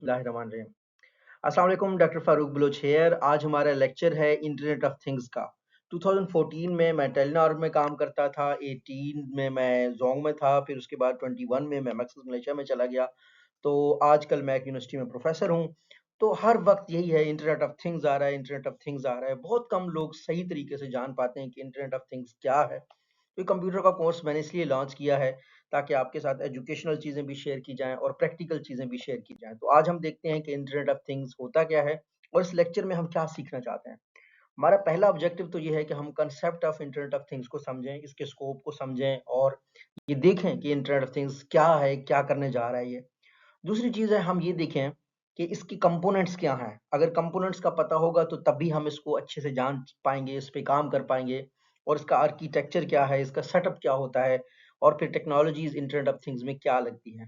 बिस्मिल्लाहिर्रहमानिर्रहीम। अस्सलाम वालेकुम, डॉक्टर फारूक बलोच हेयर। आज हमारा लेक्चर है इंटरनेट ऑफ थिंग्स का। 2014 में मैं टेलीनॉर में काम करता था, 18 में मैं जोंग में था, फिर उसके बाद 21 में मैं मैक्सिस मलेशिया में चला गया। तो आजकल मैं एक यूनिवर्सिटी में प्रोफेसर हूँ। तो हर वक्त यही है, इंटरनेट ऑफ थिंग्स आ रहा है, इंटरनेट ऑफ थिंग्स आ रहा है। बहुत कम लोग सही तरीके से जान पाते हैं कि इंटरनेट ऑफ थिंग्स क्या है। तो कंप्यूटर का कोर्स मैंने इसलिए लॉन्च किया है ताकि आपके साथ एजुकेशनल चीज़ें भी शेयर की जाएँ और प्रैक्टिकल चीज़ें भी शेयर की जाएँ। तो आज हम देखते हैं कि इंटरनेट ऑफ थिंग्स होता क्या है और इस लेक्चर में हम क्या सीखना चाहते हैं। हमारा पहला ऑब्जेक्टिव तो ये है कि हम concept of internet of things को समझें, इसके स्कोप को समझें और ये देखें कि इंटरनेट ऑफ थिंग्स क्या है, क्या करने जा रहा है ये। दूसरी चीज़ है, हम ये देखें कि इसकी कंपोनेंट्स क्या हैं। अगर कंपोनेंट्स का पता होगा तो तब भी हम इसको अच्छे से जान पाएँगे, इस पे काम कर पाएँगे और इसका आर्किटेक्चर क्या है, इसका सेटअप क्या होता है और फिर टेक्नोलॉजीज़ इंटरनेट ऑफ थिंग्स में क्या लगती हैं।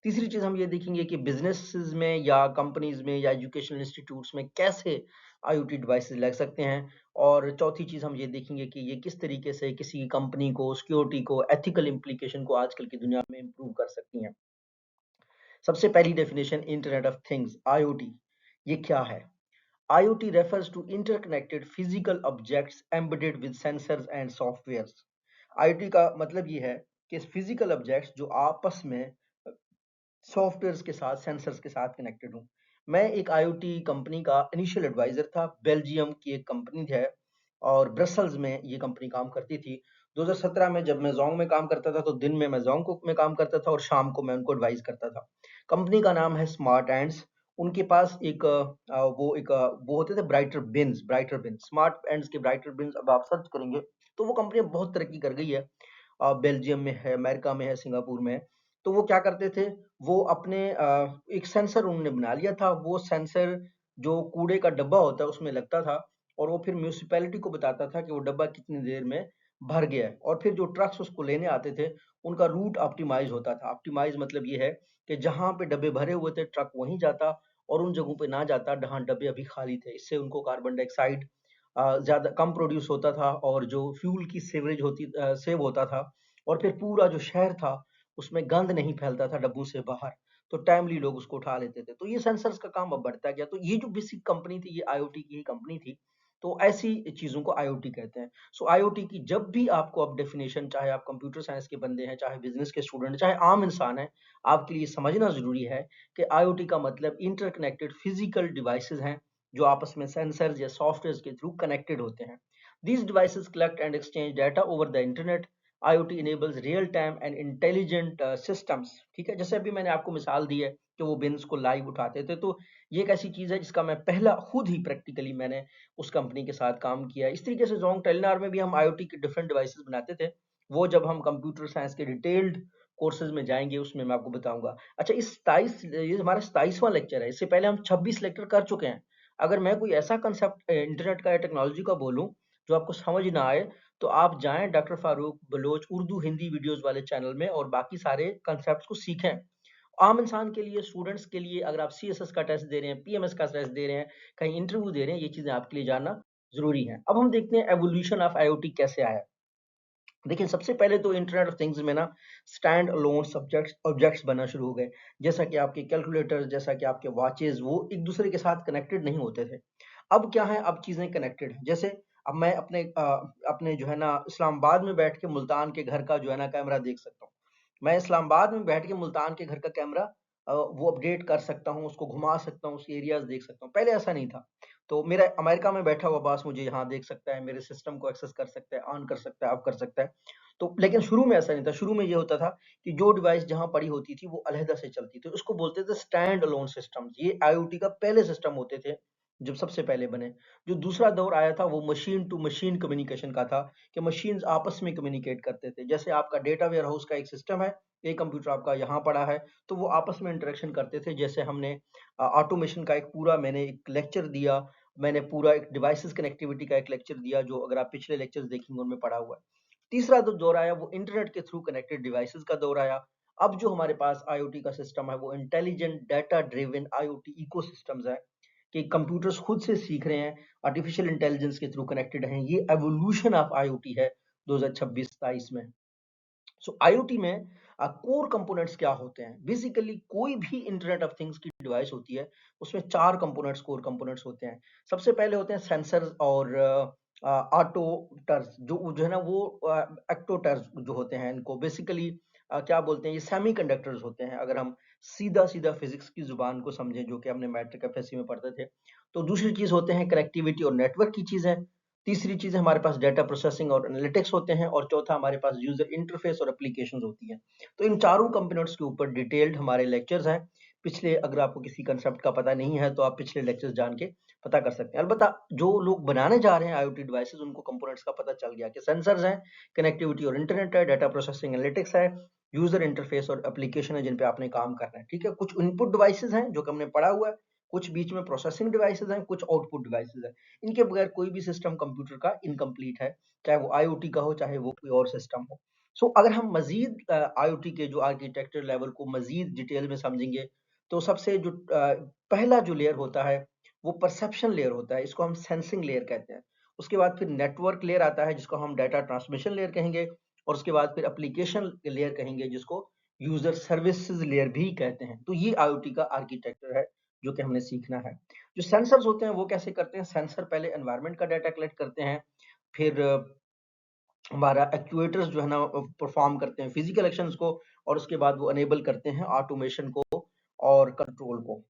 तीसरी चीज़ हम ये देखेंगे कि बिज़नेसेस में या कंपनीज़ में या एजुकेशनल इंस्टीट्यूट्स में कैसे आईओटी डिवाइसेज़ लग सकते हैं। और चौथी चीज़ हम ये देखेंगे कि ये किस तरीके से किसी कंपनी को, सिक्योरिटी को, एथिकल इम्प्लीकेशन को आजकल की दुनिया में इम्प्रूव कर सकती हैं। सबसे पहली definition internet of things IoT, ये क्या है? IoT refers to interconnected physical objects embedded with sensors and softwares. IoT का मतलब ये है कि फिजिकल ऑब्जेक्ट्स जो आपस में सॉफ्टवेयर्स के साथ, सेंसर्स के साथ कनेक्टेड हूँ। मैं एक IoT कंपनी का इनिशियल एडवाइजर था। बेल्जियम की एक कंपनी है और ब्रसल्स में ये कंपनी काम करती थी। 2017 में जब मैं जोंग में काम करता था तो दिन में मैं जोंग को में काम करता था और शाम को मैं उनको एडवाइस करता था। कंपनी का नाम है स्मार्ट एंड्स। उनके पास एक वो होते थे ब्राइटर बिन्स, स्मार्ट एंड्स के ब्राइटर बिन्स। अब आप सर्च करेंगे तो वो कंपनी बहुत तरक्की कर गई है। बेल्जियम में है, अमेरिका में है, सिंगापुर में है। तो वो क्या करते थे, वो अपने एक सेंसर उन्होंने बना लिया था। वो सेंसर जो कूड़े का डब्बा होता है उसमें लगता था और वो फिर म्युनिसिपैलिटी को बताता था कि वो डब्बा कितनी देर में भर गया है और फिर जो ट्रक्स उसको लेने आते थे उनका रूट ऑप्टिमाइज होता था। ऑप्टिमाइज मतलब ये है कि जहाँ पे डब्बे भरे हुए थे ट्रक वहीं जाता और उन जगहों पे ना जाता जहाँ डब्बे अभी खाली थे। इससे उनको कार्बन डाइऑक्साइड ज़्यादा कम प्रोड्यूस होता था और जो फ्यूल की सेव होता था और फिर पूरा जो शहर था उसमें गंद नहीं फैलता था डब्बों से बाहर। तो टाइमली लोग उसको उठा लेते थे। तो ये सेंसर्स का काम अब बढ़ता गया। तो ये जो बेसिक कंपनी थी ये आईओटी की ही कंपनी थी। तो ऐसी चीज़ों को आईओटी कहते हैं। सो आईओटी की जब भी आपको अब डेफिनेशन, चाहे आप कंप्यूटर साइंस के बंदे हैं, चाहे बिज़नेस के स्टूडेंट हैं, चाहे आम इंसान हैं, आपके लिए समझना ज़रूरी है कि आईओटी का मतलब इंटरकनेक्टेड फिज़िकल डिवाइसेज़ हैं, जो आपस में सेंसर्स या सॉफ्टवेयर्स के थ्रू कनेक्टेड होते हैं। These devices collect and exchange data over the internet. IoT enables real-time and intelligent systems। ठीक है, जैसे अभी मैंने आपको मिसाल दी है कि वो बिन्स को लाइव उठाते थे, तो ये एक ऐसी चीज़ है जिसका मैं पहला खुद ही प्रैक्टिकली मैंने उस कंपनी के साथ काम किया है। इस तरीके से जोंग टेलीनॉर में भी हम IoT के डिफरेंट डिवाइसेस बनाते थे। वो जब हम कंप्यूटर साइंस के डिटेल्ड कोर्सेज में जाएंगे उसमें मैं आपको बताऊंगा। अच्छा, ये हमारा 27वां लेक्चर है। इससे पहले हम 26 लेक्चर कर चुके हैं। अगर मैं कोई ऐसा कंसेप्ट इंटरनेट का या टेक्नोलॉजी का बोलूं जो आपको समझ ना आए तो आप जाएं डॉक्टर फारूक बलोच उर्दू हिंदी वीडियोस वाले चैनल में और बाकी सारे कंसेप्ट्स को सीखें। आम इंसान के लिए, स्टूडेंट्स के लिए, अगर आप सीएसएस का टेस्ट दे रहे हैं, पीएमएस का टेस्ट दे रहे हैं, कहीं इंटरव्यू दे रहे हैं, ये चीजें आपके लिए जानना जरूरी है। अब हम देखते हैं एवोल्यूशन ऑफ आईओटी कैसे आया। देखिए, सबसे पहले तो इंटरनेट ऑफ थिंग्स में ना स्टैंड अलोन सब्जेक्ट्स ऑब्जेक्ट्स बनना शुरू हो गए। जैसा कि आपके कैलकुलेटर, जैसा कि आपके वॉचेस, वो एक दूसरे के साथ कनेक्टेड नहीं होते थे। अब क्या है, अब चीजें कनेक्टेड हैं। जैसे अब मैं अपने जो है ना इस्लामाबाद में बैठ के मुल्तान के घर का जो है ना कैमरा देख सकता हूँ। मैं इस्लामाबाद में बैठ के मुल्तान के घर का कैमरा वो अपडेट कर सकता हूँ, उसको घुमा सकता हूँ, उसके एरियाज देख सकता हूँ। पहले ऐसा नहीं था। तो मेरा अमेरिका में बैठा हुआ बॉस मुझे यहाँ देख सकता है, मेरे सिस्टम को एक्सेस कर सकता है, ऑन कर सकता है, ऑफ कर सकता है। तो लेकिन शुरू में ऐसा नहीं था। शुरू में ये होता था कि जो डिवाइस जहाँ पड़ी होती थी वो अलहदा से चलती थी। उसको बोलते थे स्टैंड अलोन सिस्टम्स। ये आईओटी का पहले सिस्टम होते थे जब सबसे पहले बने। जो दूसरा दौर आया था वो मशीन टू मशीन कम्युनिकेशन का था कि मशीन्स आपस में कम्युनिकेट करते थे। जैसे आपका डेटा वेयर हाउस का एक सिस्टम है, एक कंप्यूटर आपका यहाँ पड़ा है, तो वो आपस में इंटरेक्शन करते थे। जैसे हमने ऑटोमेशन का एक पूरा मैंने एक लेक्चर दिया, मैंने पूरा एक डिवाइसेस कनेक्टिविटी का एक लेक्चर दिया जो अगर आप पिछले लेक्चर्स देखेंगे उनमें पड़ा हुआ है। तीसरा जो दौर आया वो इंटरनेट के थ्रू कनेक्टेड डिवाइसेस का दौर आया। अब जो हमारे पास आईओटी का सिस्टम है वो intelligent data driven IoT ecosystems है कि कंप्यूटर्स खुद से सीख रहे हैं, आर्टिफिशियल इंटेलिजेंस के थ्रू कनेक्टेड हैं। ये एवोल्यूशन ऑफ आईओटी है 2026-27 में। सो आईओटी में कोर कंपोनेंट्स क्या होते हैं? बेसिकली कोई भी इंटरनेट ऑफ थिंग्स की डिवाइस होती है, उसमें 4 कंपोनेंट्स, कोर कंपोनेंट्स होते हैं। सबसे पहले होते हैं सेंसर्स और ऑटोटर्स, जो है ना वो एक्टोटर्स जो होते हैं, इनको बेसिकली क्या बोलते हैं, ये सेमीकंडक्टर्स होते हैं, अगर हम सीधा-सीधा फिज़िक्स की ज़ुबान को समझें, जो कि हमने मैट्रिक एफएससी में पढ़ते थे। तो दूसरी चीज़ होते हैं कनेक्टिविटी और नेटवर्क की चीज़ें। तीसरी चीज़ है हमारे पास डेटा प्रोसेसिंग और एनालिटिक्स होते हैं, और चौथा हमारे पास यूज़र इंटरफेस और एप्लीकेशंस होती हैं। तो इन चारों कंपोनेंट्स के ऊपर डिटेल्ड हमारे लेक्चर्स हैं। पिछले, अगर आपको किसी कंसेप्ट का पता नहीं है, तो आप पिछले लेक्चर्स जान के पता कर सकते हैं। अलबत्ता जो लोग बनाने जा रहे हैं आईओटी डिवाइसेज़, उनको कंपोनेंट्स का पता चल गया कि सेंसर्स हैं, कनेक्टिविटी और इंटरनेट है, डेटा प्रोसेसिंग एनालिटिक्स है, यूज़र इंटरफेस और एप्लीकेशन है जिन पे आपने काम करना है, ठीक है? कुछ इनपुट डिवाइसेज़ हैं जो कि हमने पढ़ा हुआ है, कुछ बीच में प्रोसेसिंग डिवाइसेज़ हैं, कुछ आउटपुट डिवाइसेज़ हैं। इनके बगैर कोई भी सिस्टम कंप्यूटर का इनकम्प्लीट है, चाहे वो आईओटी का हो, चाहे वो कोई और सिस्टम हो। सो अगर हम मज़ीद आईओटी के जो आर्किटेक्चर लेवल को मज़ीद डिटेल में समझेंगे, तो सबसे जो पहला जो लेयर होता है, वो परसेप्शन लेयर होता है, इसको हम सेंसिंग लेयर कहते हैं। उसके बाद फिर नेटवर्क लेयर आता है, जिसको हम डाटा ट्रांसमिशन लेयर कहेंगे, और उसके बाद फिर एप्लीकेशन लेयर कहेंगे, जिसको यूज़र सर्विसेज़ लेयर भी कहते हैं। तो ये आईओटी का आर्किटेक्चर है, जो कि हमने सीखना है। जो सेंसर्स होते हैं वो कैसे करते हैं? सेंसर पहले एनवायरनमेंट का डाटा कलेक्ट करते हैं, फिर हमारा एक्चुएटर्स जो है ना परफॉर्म करते हैं फिजिकल एक्शंस को, और उसके बाद वो अनेबल करते हैं ऑटोमेशन को और कंट्रोल को।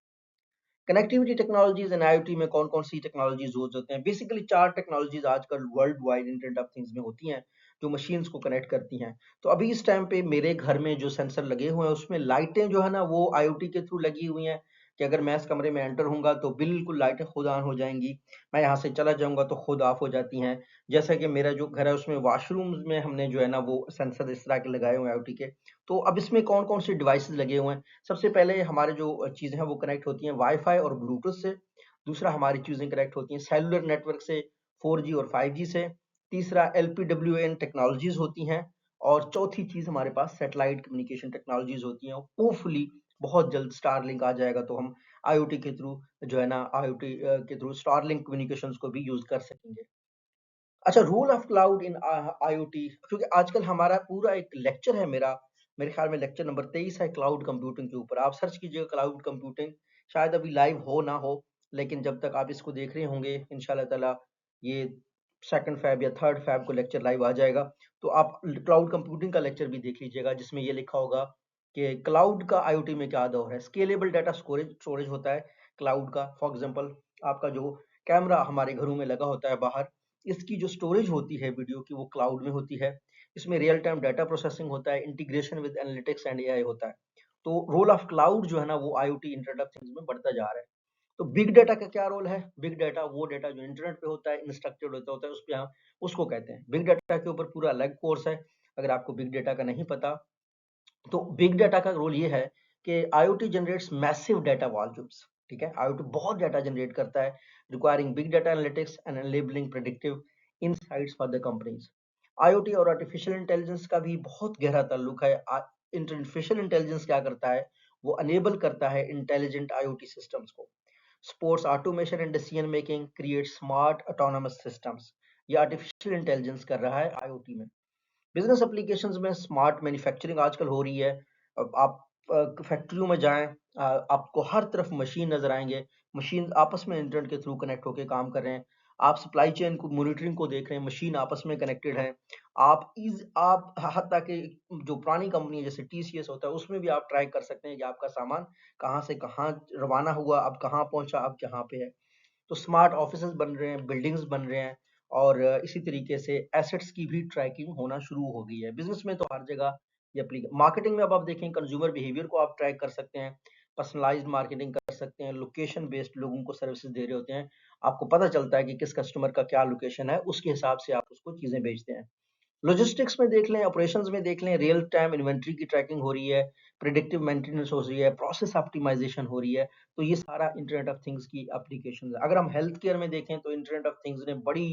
कनेक्टिविटी टेक्नोलॉजीज एंड आईओटी में कौन कौन सी टेक्नोलॉजीज यूज होते हैं? बेसिकली 4 टेक्नोलॉजीज आजकल world wide internet of things में होती हैं, जो मशीन्स को कनेक्ट करती हैं। तो अभी इस टाइम पे मेरे घर में जो सेंसर लगे हुए हैं, उसमें लाइटें जो है ना वो आईओटी के थ्रू लगी हुई हैं, कि अगर मैं इस कमरे में एंटर होऊंगा तो बिल्कुल लाइटें खुद ऑन हो जाएंगी, मैं यहाँ से चला जाऊंगा तो खुद ऑफ हो जाती हैं। जैसा कि मेरा जो घर है उसमें वॉशरूम्स में हमने जो है ना वो सेंसर इस तरह के लगाए हुए हैं आईओटी के। तो अब इसमें कौन कौन से डिवाइसेस लगे हुए हैं? सबसे पहले हमारे जो चीज़ें हैं वो कनेक्ट होती हैं वाईफाई और ब्लूटूथ से। दूसरा, हमारी चीज़ें कनेक्ट होती हैं सेलुलर नेटवर्क से, 4G और 5G से। तीसरा, एलपीडब्ल्यूएन टेक्नोलॉजीज होती हैं। और चौथी चीज़ हमारे पास सैटेलाइट कम्युनिकेशन टेक्नोलॉजीज होती हैं। होपफुली बहुत जल्द स्टारलिंक आ जाएगा, तो हम आईओटी के थ्रू जो है ना आईओटी के थ्रू स्टारलिंक कम्युनिकेशंस को भी यूज़ कर सकेंगे। अच्छा, role of cloud in IoT, क्योंकि आजकल हमारा पूरा एक लेक्चर है, मेरे ख्याल में लेक्चर नंबर 23 है क्लाउड कंप्यूटिंग के ऊपर। आप सर्च कीजिएगा क्लाउड कंप्यूटिंग, शायद अभी लाइव हो ना हो, लेकिन जब तक आप इसको देख रहे होंगे इंशाल्लाह ताला ये 2 फ़ैब या 3 फ़ैब को लेक्चर लाइव आ जाएगा। तो आप क्लाउड कंप्यूटिंग का लेक्चर भी देख लीजिएगा, जिसमें ये लिखा होगा कि क्लाउड का आईओटी में क्या दौर है। स्केलेबल डाटा स्टोरेज स्टोरेज होता है क्लाउड का। फॉर एग्जांपल, आपका जो कैमरा हमारे घरों में लगा होता है बाहर, इसकी जो स्टोरेज होती है वीडियो की, वो क्लाउड में होती है। इसमें रियल टाइम डाटा प्रोसेसिंग होता है, integration with analytics and AI होता है। तो रोल ऑफ क्लाउड जो है ना वो आईओटी इंटरनेट ऑफ थिंग्स में बढ़ता जा रहा है। तो बिग डाटा का क्या रोल है? बिग डाटा वो डाटा जो इंटरनेट पे होता है, इंस्ट्रक्चर्ड होता है, उस पे हम उसको कहते हैं। बिग डाटा के ऊपर पूरा अलग कोर्स है, अगर आपको बिग डाटा का नहीं पता। तो बिग डाटा का रोल ये है कि IoT generates massive data volumes, ठीक है? आईओटी बहुत डाटा जनरेट करता है, requiring big data analytics and enabling predictive insights for the companies. IoT और आर्टिफिशियल इंटेलिजेंस का भी बहुत गहरा ताल्लुक है। आर्टिफिशियल इंटेलिजेंस क्या करता है? वो अनेबल करता है इंटेलिजेंट आईओटी सिस्टम्स को। Sports automation and decision making, create smart autonomous systems. ये आर्टिफिशियल इंटेलिजेंस कर रहा है आईओटी में। बिजनेस एप्लीकेशंस में स्मार्ट मैन्युफैक्चरिंग आजकल हो रही है। अब आप फैक्ट्रियों में जाएं, आपको हर तरफ मशीन नजर आएंगे, मशीन आपस में इंटरनेट के थ्रू कनेक्ट होकर काम कर रहे हैं। आप सप्लाई चेन को मॉनिटरिंग को देख रहे हैं, मशीन आपस में कनेक्टेड है। आप हत्ता कि जो पुरानी कंपनी है जैसे टीसीएस होता है, उसमें भी आप ट्रैक कर सकते हैं कि आपका सामान कहाँ से कहाँ रवाना हुआ, अब कहाँ पहुंचा, अब कहाँ पे है। तो स्मार्ट ऑफिसेज बन रहे हैं, बिल्डिंग्स बन रहे हैं, और इसी तरीके से एसेट्स की भी ट्रैकिंग होना शुरू हो गई है। बिजनेस में तो हर जगह ये मार्केटिंग में अब आप देखें, कंज्यूमर बिहेवियर को आप ट्रैक कर सकते हैं, पर्सनलाइज्ड मार्केटिंग कर सकते हैं, लोकेशन बेस्ड लोगों को सर्विसेज दे रहे होते हैं। आपको पता चलता है कि किस कस्टमर का क्या लोकेशन है, उसके हिसाब से आप उसको चीजें बेचते हैं। लॉजिस्टिक्स में देख लें, ऑपरेशंस में देख लें, रियल टाइम इन्वेंट्री की ट्रैकिंग हो रही है, प्रिडिक्टिव मेंटेनेंस हो रही है, प्रोसेस ऑप्टिमाइजेशन हो रही है। तो ये सारा इंटरनेट ऑफ थिंग्स की एप्लीकेशन है। अगर हम हेल्थ केयर में देखें, तो इंटरनेट ऑफ थिंग्स ने बड़ी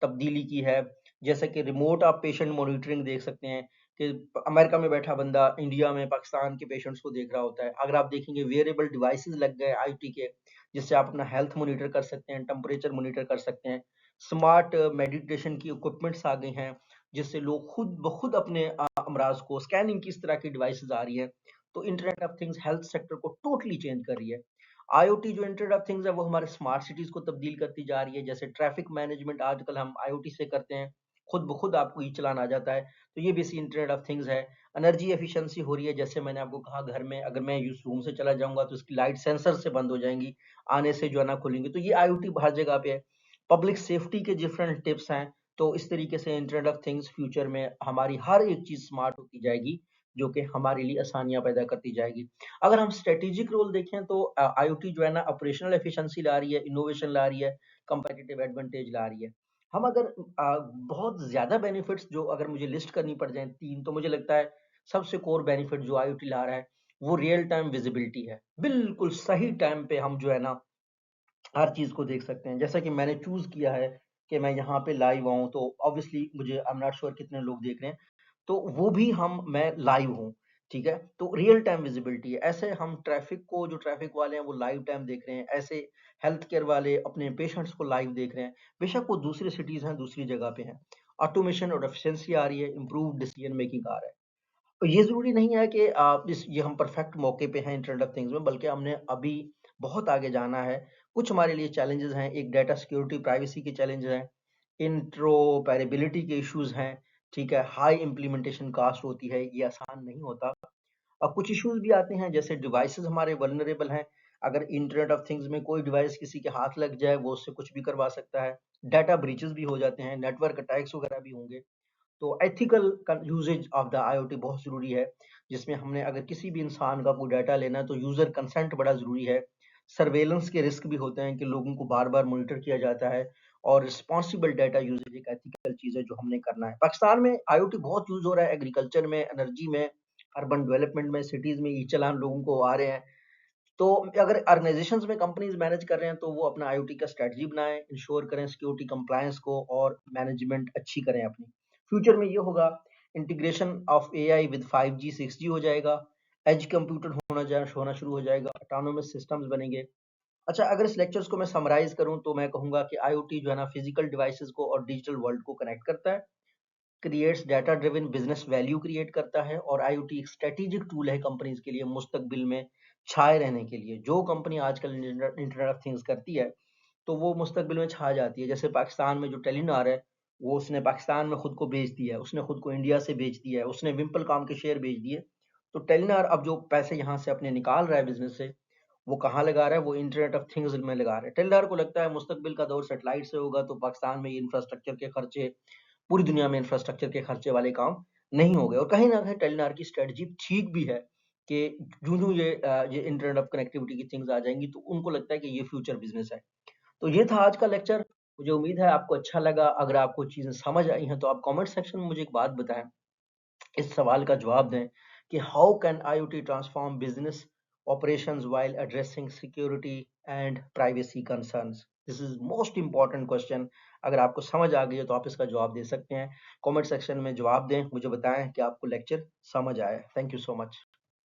तब्दीली की है। जैसे कि रिमोट आप पेशेंट मॉनिटरिंग देख सकते हैं, कि अमेरिका में बैठा बंदा इंडिया में पाकिस्तान के पेशेंट्स को देख रहा होता है। अगर आप देखेंगे, वेयरेबल डिवाइसेस लग गए आईओटी के, जिससे आप अपना हेल्थ मॉनिटर कर सकते हैं, टेम्परेचर मॉनिटर कर सकते हैं। स्मार्ट मेडिटेशन की इक्विपमेंट्स आ गई हैं, जिससे लोग खुद ब खुद अपने अमराज को स्कैनिंग की इस तरह की डिवाइसेज़ आ रही हैं, तो internet of things health sector को टोटली चेंज कर रही है। आईओटी जो इंटरनेट ऑफ थिंग्स है वो हमारे स्मार्ट सिटीज़ को तब्दील करती जा रही है, जैसे ट्रैफिक मैनेजमेंट आजकल हम आईओटी से करते हैं, खुद ब खुद आपको ई चलान आ जाता है, तो ये बेसिक इंटरनेट ऑफ थिंग्स है। एनर्जी एफिशिएंसी हो रही है, जैसे मैंने आपको कहा घर में अगर मैं इस रूम से चला जाऊँगा तो इसकी लाइट सेंसर से बंद हो जाएँगी, आने से जो है ना खुलेंगी, तो ये आईओटी हर जगह पे है। पब्लिक सेफ्टी के डिफरेंट टिप्स हैं, तो इस तरीके से इंटरनेट ऑफ थिंग्स फ्यूचर में हमारी हर एक चीज़ स्मार्ट होती जाएगी, जो कि हमारे लिए आसानियाँ पैदा करती जाएगी। अगर हम स्ट्रैटेजिक रोल देखें तो आईओटी जो है ना ऑपरेशनल एफिशिएंसी ला रही है, इनोवेशन ला रही है, कंपैटिटिव एडवांटेज ला रही है। हम अगर बहुत ज़्यादा बेनिफिट्स जो अगर मुझे लिस्ट करनी पड़ जाएँ 3 तो मुझे लगता है सबसे कोर बेनिफिट जो आईओटी ला रहा है, वो रियल टाइम विजिबिलिटी है। बिल्कुल सही टाइम पे हम जो है ना हर चीज़ को देख सकते हैं। जैसा कि मैंने चूज़ किया है कि मैं यहाँ पे लाइव आऊँ, तो ऑब्वियसली मुझे आई एम नॉट श्योर कितने लोग देख रहे हैं, तो वो भी मैं लाइव हूँ, ठीक है? तो रियल टाइम विज़िबिलिटी है। ऐसे हम ट्रैफ़िक को जो ट्रैफ़िक वाले हैं वो लाइव टाइम देख रहे हैं, ऐसे हेल्थ केयर वाले अपने पेशेंट्स को लाइव देख रहे हैं। बेशक वो दूसरी सिटीज़ हैं, दूसरी जगह पे हैं। ऑटोमेशन और एफिशिएंसी आ रही है, इम्प्रूव्ड डिसीजन मेकिंग आ रहा है। तो ये ज़रूरी नहीं है कि इस ये हम परफेक्ट मौके पे हैं इंटरनेट ऑफ थिंग्स में, बल्कि हमने अभी बहुत आगे जाना है। कुछ हमारे लिए चैलेंजेज़ हैं, एक डाटा सिक्योरिटी, प्राइवेसी के चैलेंज हैं, इंट्रोपैरेबिलिटी के इश्यूज़ हैं, ठीक है? हाई इम्प्लीमेंटेशन कॉस्ट होती है, ये आसान नहीं होता। अब कुछ इश्यूज़ भी आते हैं, जैसे डिवाइसेज़ हमारे वल्नरेबल हैं। अगर इंटरनेट ऑफ थिंग्स में कोई डिवाइस किसी के हाथ लग जाए, वो उससे कुछ भी करवा सकता है। डाटा ब्रीचेज़ भी हो जाते हैं, नेटवर्क अटैक्स वगैरह भी होंगे। तो ethical usages of the IoT बहुत ज़रूरी है, जिसमें हमने अगर किसी भी इंसान का कोई डाटा लेना है तो यूज़र कंसेंट बड़ा ज़रूरी है। सर्वेलेंस के रिस्क भी होते हैं कि लोगों को बार-बार मॉनिटर किया जाता है, और रिस्पॉन्सिबल डाटा यूजेज एक एथिकल चीज़ है जो हमने करना है। पाकिस्तान में आईओटी बहुत यूज़ हो रहा है, एग्रीकल्चर में, एनर्जी में, अर्बन डेवलपमेंट में, सिटीज़ में ई-चालान लोगों को आ रहे हैं। तो अगर ऑर्गेनाइजेशंस में कंपनीज मैनेज कर रहे हैं तो वो अपना आईओटी का स्ट्रेटजी बनाएं, इंश्योर करें सिक्योरिटी कंप्लायंस को, और मैनेजमेंट अच्छी करें अपनी। फ्यूचर में ये होगा, integration of AI with 5G 6G हो जाएगा, एज कंप्यूटर होना शुरू हो जाएगा, ऑटोनोमस सिस्टम्स बनेंगे। अच्छा, अगर इस लेक्चर्स को मैं समराइज करूं तो मैं कहूंगा कि आईओटी जो है ना फिजिकल डिवाइसेस को और डिजिटल वर्ल्ड को कनेक्ट करता है, creates data driven business value create करता है, और आईओटी एक स्ट्रेटेजिक टूल है कंपनीज के लिए मुस्तकबिल में छाए रहने के लिए। जो कंपनी आजकल इंटरनेट ऑफ थिंग्स करती है तो वो मुस्तकबिल में छा जाती है। जैसे पाकिस्तान में जो टेलीनॉर है, वो उसने पाकिस्तान में खुद को बेच दिया है, उसने खुद को इंडिया से बेच दिया है, उसने विम्पल कॉम के शेयर बेच दिए। तो टेलीनॉर अब जो पैसे यहाँ से अपने निकाल रहा है बिजनेस से, वो कहाँ लगा रहा है? वो इंटरनेट ऑफ थिंग्स में लगा रहा है। टेलीनॉर को लगता है मुस्तकबिल का दौर सैटेलाइट से होगा, तो पाकिस्तान में ये इंफ्रास्ट्रक्चर के खर्चे, पूरी दुनिया में इंफ्रास्ट्रक्चर के खर्चे वाले काम नहीं हो गए। और कहीं न कहीं टेलीनॉर की स्ट्रैटेजी ठीक भी है कि यूँ-यूँ ये इंटरनेट ऑफ कनेक्टिविटी की थिंग्स आ जाएँगी, तो उनको लगता है कि ये फ्यूचर बिज़नेस है। तो ये था आज का लेक्चर। मुझे उम्मीद है आपको अच्छा लगा। अगर आपको चीज़ें समझ आई हैं, तो आप कमेंट सेक्शन में मुझे एक बात बताएँ, इस सवाल का जवाब दें कि how can IoT transform business operations while addressing security and privacy concerns. This is most important question. अगर आपको समझ आ गई है तो आप इसका जवाब दे सकते हैं। कमेंट सेक्शन में जवाब दें, मुझे बताएं कि आपको लेक्चर समझ आया। Thank you so much.